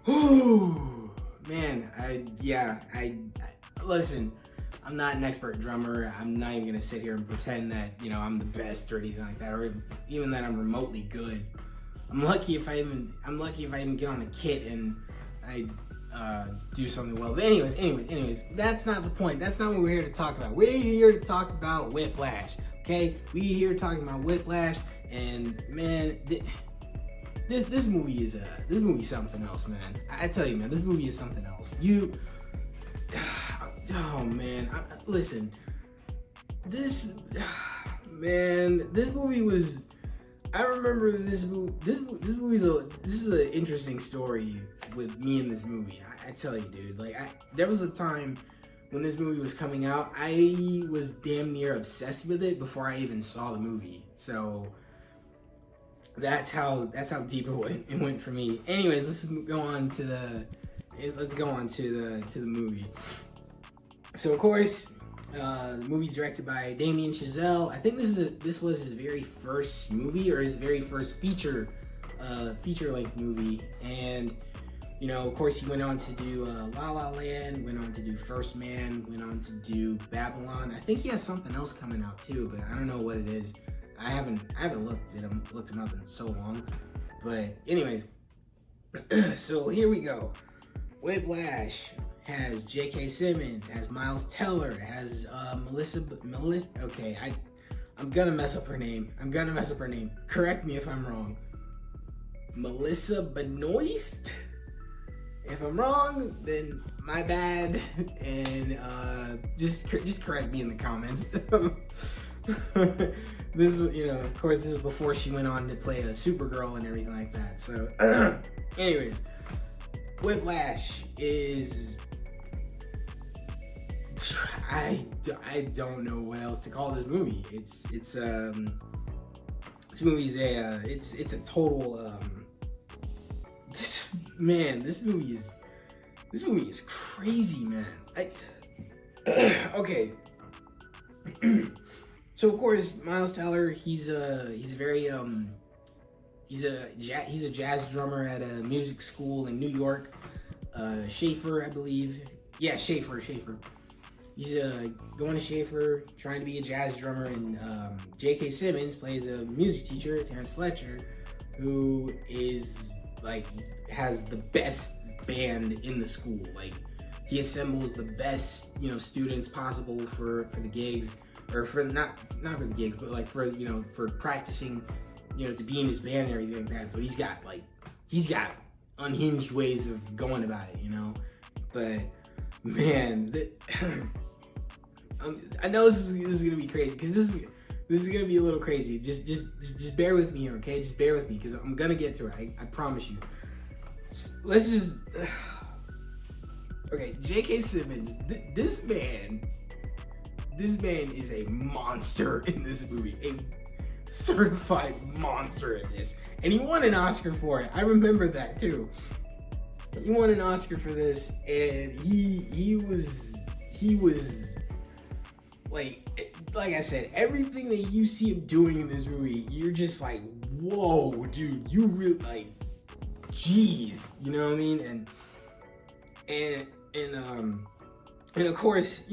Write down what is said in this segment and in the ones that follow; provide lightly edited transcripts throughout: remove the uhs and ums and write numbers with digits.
Whew, man, I listen. I'm not an expert drummer. I'm not even gonna sit here and pretend that I'm the best or anything like that, or even that I'm remotely good. I'm lucky if I even get on a kit and I do something well. But anyways, that's not the point. That's not what we're here to talk about. We're here to talk about Whiplash. Okay, we here talking about Whiplash, and man, this movie is something else, man. I tell you, man, this movie is something else. Oh man, listen, this this movie was. I remember this movie. This is an interesting story with me in this movie. I tell you, dude. Like, there was a time when this movie was coming out. I was damn near obsessed with it before I even saw the movie. So that's how deep it went for me. Anyways, let's go on to the movie. So of course, the movie's directed by Damien Chazelle. I think this was his very first movie, or his very first feature length movie. And of course, he went on to do La La Land, went on to do First Man, went on to do Babylon. I think he has something else coming out too, but I don't know what it is. I haven't looked him up in so long. But anyways, so here we go. Whiplash has J.K. Simmons, has Miles Teller, has Melissa. Okay, I'm gonna mess up her name. Correct me if I'm wrong. Melissa Benoist. If I'm wrong, then my bad, and just correct me in the comments. This was, of course, this is before she went on to play a Supergirl and everything like that. So, anyways, Whiplash is. I don't know what else to call this movie. This movie's it's a total this movie is crazy, man. Okay. So of course, Miles Teller, he's a jazz drummer at a music school in New York. Schaefer, I believe. Yeah, Schaefer. He's going to Schaefer, trying to be a jazz drummer, and J.K. Simmons plays a music teacher, Terrence Fletcher, who is has the best band in the school. Like, he assembles the best students possible for the gigs, or for not for the gigs, but for practicing, to be in his band and everything like that. But he's got unhinged ways of going about it, But man, I know this is gonna be crazy, because this is gonna be a little crazy. Just bear with me here, okay? Just bear with me, because I'm gonna get to it. I promise you. Let's just okay. J.K. Simmons, this man is a monster in this movie, a certified monster in this, and he won an Oscar for it. I remember that too. He won an Oscar for this, and he was like I said, everything that you see him doing in this movie, you're just like, whoa, dude, you really jeez, you know what I mean? And of course,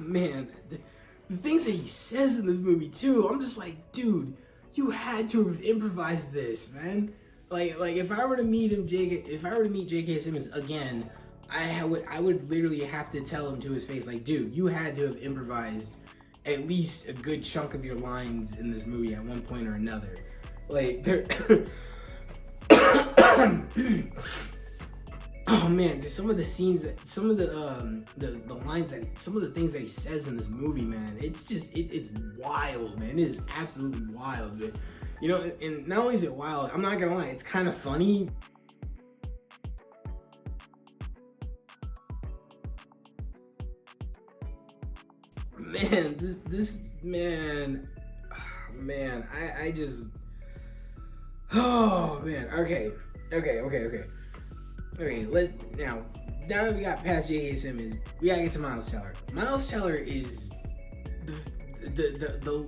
man, the things that he says in this movie too, I'm just like, dude, you had to have improvised this, man. Like if I were to meet J.K. Simmons again, I would literally have to tell him to his face, like, dude, you had to have improvised at least a good chunk of your lines in this movie at one point or another. Like, there. Oh man, some of the scenes some of the lines some of the things that he says in this movie, man, it's wild, man. It is absolutely wild, but and not only is it wild, I'm not gonna lie, it's kind of funny. Man, this man, I just, oh man, okay, now that we got past J.K. Simmons, we gotta get to Miles Teller. Miles Teller is the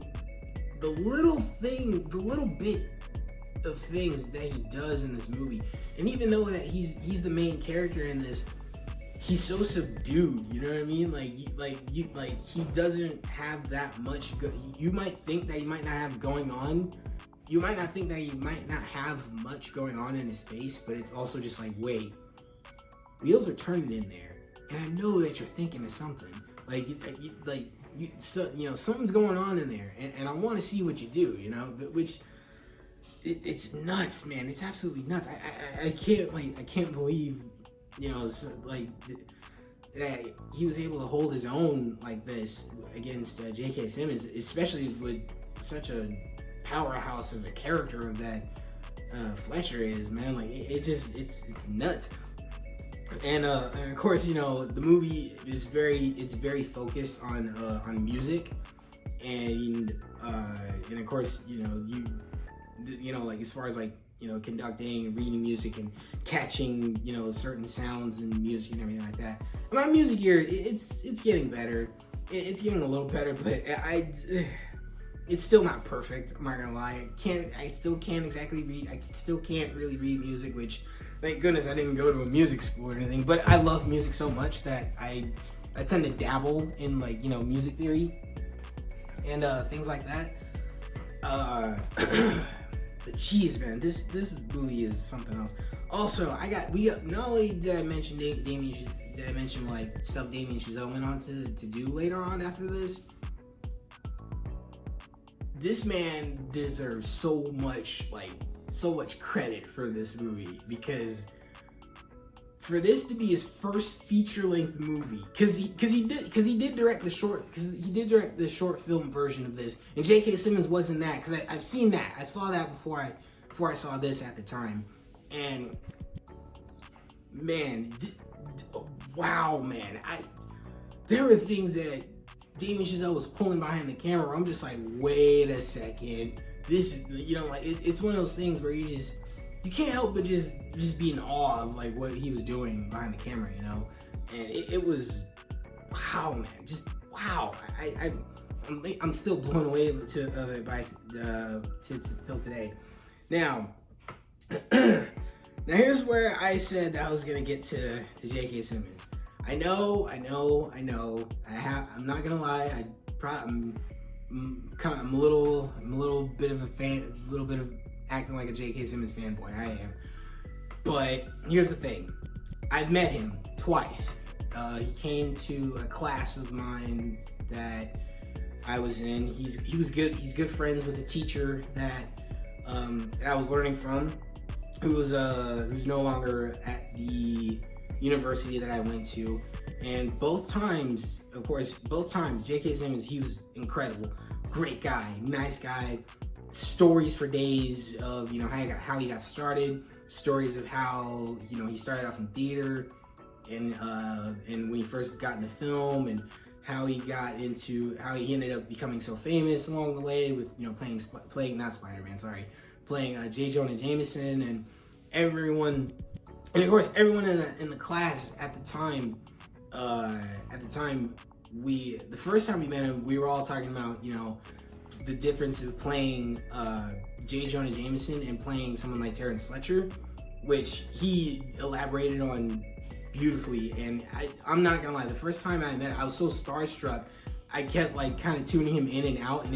little thing, the little bit of things that he does in this movie. And even though that he's the main character in this, he's so subdued, you know what I mean? He doesn't have that much you might think that he might not have going on. You might not think that he might not have much going on in his face, but it's also just like, wait, wheels are turning in there, and I know that you're thinking of something. Something's going on in there, and I want to see what you do, you know, it's nuts, man. It's absolutely nuts. I can't believe, you know, that he was able to hold his own like this against J.K. Simmons, especially with such a powerhouse of a character of that Fletcher is, man. Like, it's nuts. And of course, you know, the movie is very focused on music, and of course, you know, like, as far as like, you know, conducting and reading music and catching, you know, certain sounds and music and everything like that. And my music here, it's getting better. It's getting a little better, but it's still not perfect. I'm not gonna lie. I still can't really read music, which, thank goodness I didn't go to a music school or anything. But I love music so much that I tend to dabble in, like, you know, music theory and things like that. But jeez, man, this movie is something else. Also, not only did I mention like stuff Damien Chazelle went on to do later on after this. This man deserves so much credit for this movie, because for this to be his first feature-length movie, because he did direct the short film version of this, and J.K. Simmons wasn't that, because I've seen that. I saw that before I saw this at the time, and man, wow, man, there were things that Damien Chazelle was pulling behind the camera where I'm just like, wait a second, this, you know, like, it's one of those things where you can't help but just be in awe of like what he was doing behind the camera, you know. And it was, wow, man, just wow. I'm still blown away till today. Now here's where I said that I was gonna get to J.K. Simmons. I know. I'm not gonna lie. I'm a little bit of a fan, a little bit of acting like a J.K. Simmons fanboy. I am. But here's the thing. I've met him twice. He came to a class of mine that I was in. He was good. He's good friends with a teacher that I was learning from, who's no longer at the university that I went to. And both times, J.K. Simmons, he was incredible. Great guy, nice guy. Stories for days of, you know, how he got started. Stories of how, you know, he started off in theater, and when he first got into film, and how he ended up becoming so famous along the way with, you know, playing not Spider-Man, sorry, playing J. Jonah Jameson, and everyone, and of course everyone in the class at the time. The first time we met him, we were all talking about, you know, the difference of playing J. Jonah Jameson and playing someone like Terrence Fletcher, which he elaborated on beautifully. And I'm not gonna lie, the first time I met him, I was so starstruck. I kept like kind of tuning him in and out,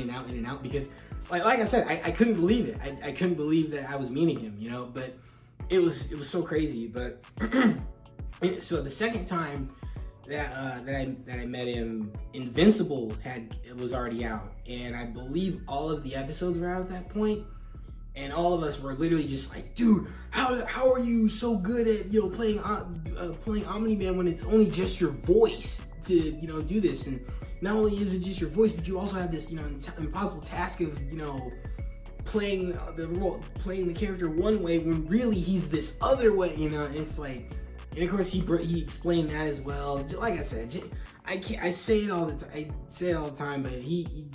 because like I said, I couldn't believe it. I couldn't believe that I was meeting him, you know. But it was so crazy. But so the second time that I met him, Invincible was already out, and I believe all of the episodes were out at that point, and all of us were literally just like, dude, how are you so good at, you know, playing Omni-Man when it's only just your voice to, you know, do this? And not only is it just your voice, but you also have this, you know, impossible task of, you know, playing the character one way when really he's this other way, you know. And it's like, and of course he explained that as well. Like I said, I say it all the time, but he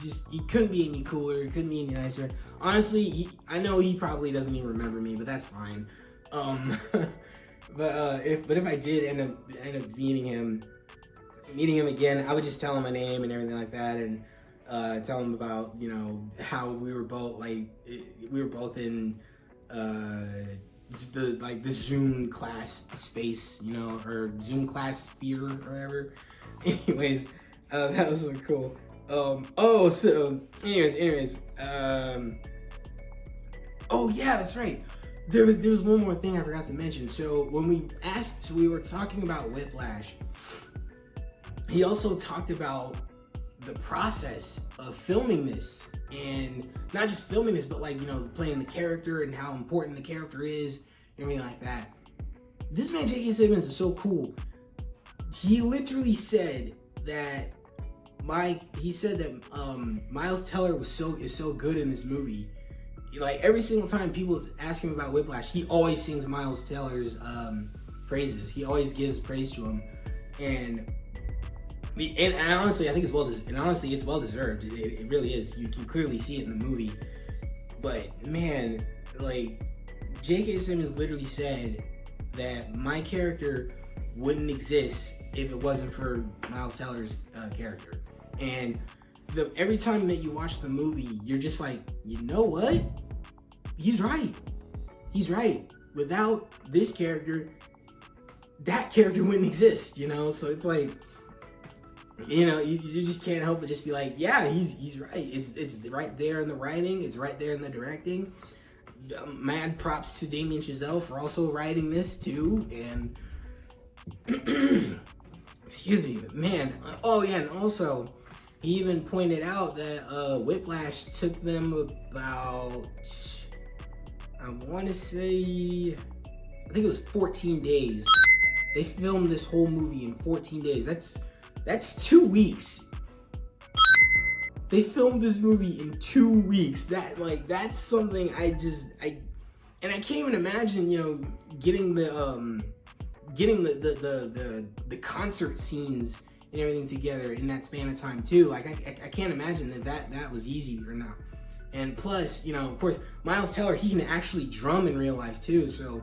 couldn't be any cooler, he couldn't be any nicer. Honestly, I know he probably doesn't even remember me, but that's fine. But if I did end up meeting him again, I would just tell him my name and everything like that, and tell him about, you know, how we were both in the Zoom class space, you know, or Zoom class sphere or whatever. Anyways, that was so cool. Oh yeah, that's right. There was one more thing I forgot to mention. So when we were talking about Whiplash, he also talked about the process of filming this, and not just filming this, but like, you know, playing the character and how important the character is, and everything like that. This man, J.K. Simmons, is so cool. He literally said that Miles Teller is so good in this movie. Like, every single time people ask him about Whiplash, he always sings Miles Teller's praises. He always gives praise to him, and honestly, I think it's it's well deserved. It really is. You can clearly see it in the movie. But man, like, J.K. Simmons literally said that my character wouldn't exist if it wasn't for Miles Teller's character. And every time that you watch the movie, you're just like, you know what? He's right. He's right. Without this character, that character wouldn't exist, you know? So it's like, you know, you just can't help but just be like, yeah, he's right. It's right there in the writing. It's right there in the directing. Mad props to Damien Chazelle for also writing this too. And excuse me, man. Oh yeah, and also he even pointed out that Whiplash took them about, I want to say, I think it was 14 days. They filmed this whole movie in 14 days. That's 2 weeks. They filmed this movie in 2 weeks. That's something I can't even imagine, you know, getting the concert scenes and everything together in that span of time too. Like, I can't imagine that was easy or not. And plus, you know, of course, Miles Teller, he can actually drum in real life too. So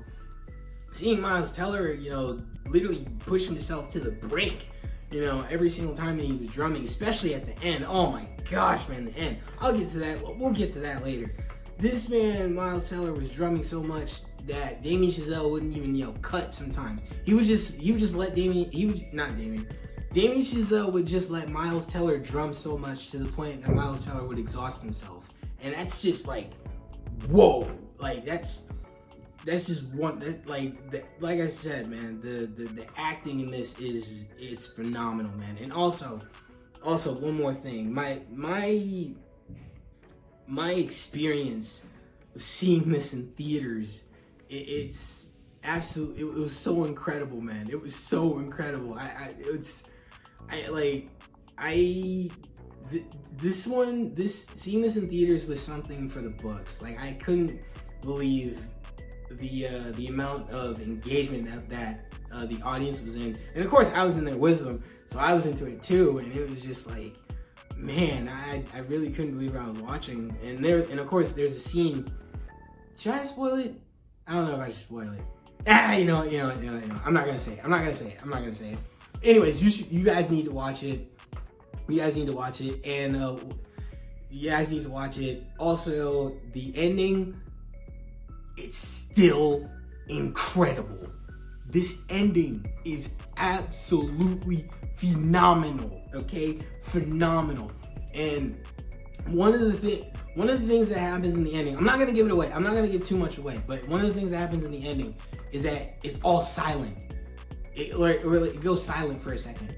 seeing Miles Teller, you know, literally push himself to the brink, you know, every single time that he was drumming, especially at the end. Oh my gosh, man, the end. I'll get to that. We'll get to that later. This man, Miles Teller, was drumming so much that Damien Chazelle wouldn't even, you know, cut sometimes. Damien Chazelle would just let Miles Teller drum so much to the point that Miles Teller would exhaust himself. And that's just like, whoa. Like, that's just one, like I said, man, the acting in this is phenomenal, man. And also one more thing, my experience of seeing this in theaters, it's absolutely, it was so incredible, man. It was so incredible. Seeing this in theaters was something for the books. Like, I couldn't believe the amount of engagement that the audience was in, and of course I was in there with them, so I was into it too. And it was just like, man, I really couldn't believe what I was watching. And of course there's a scene. Should I spoil it? I don't know if I should spoil it. You know. I'm not gonna say it. Anyways, you guys need to watch it. You guys need to watch it, and you guys need to watch it. Also, the ending, it's still incredible. This ending is absolutely phenomenal, okay? Phenomenal. And one of the things that happens in the ending, I'm not gonna give it away. I'm not gonna give too much away, but one of the things that happens in the ending is that it's all silent. It goes silent for a second.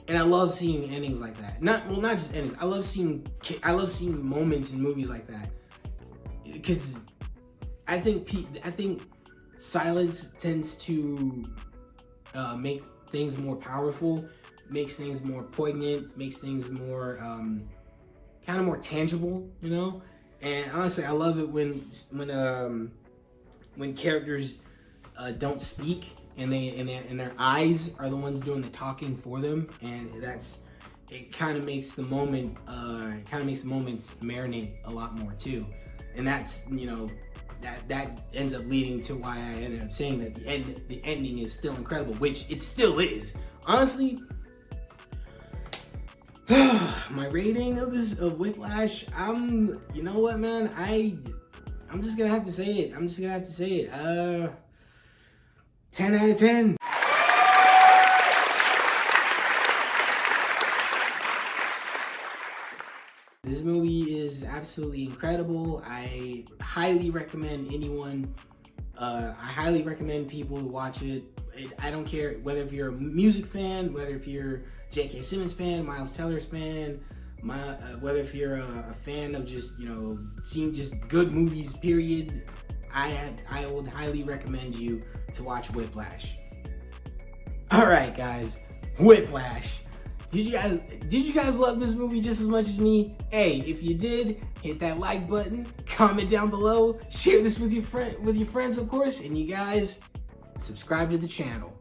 And I love seeing endings like that. Not just endings. I love seeing moments in movies like that, because I think silence tends to make things more powerful, makes things more poignant, makes things more kind of more tangible, you know. And honestly, I love it when characters don't speak, and their eyes are the ones doing the talking for them, and it kind of makes the moments marinate a lot more too. And that's, you know, that ends up leading to why I ended up saying that the ending is still incredible, which it still is. Honestly, my rating of Whiplash, you know what, man, I'm I'm just gonna have to say it. 10 out of 10. This movie is absolutely incredible. I highly recommend people to watch it. I don't care whether if you're a music fan, whether if you're J.K. Simmons fan, Miles Teller's fan, whether if you're a fan of just, seeing just good movies, period. I would highly recommend you to watch Whiplash. All right, guys, Whiplash. Did you guys love this movie just as much as me? Hey, if you did, hit that like button, comment down below, share this with your friends, of course, and you guys subscribe to the channel.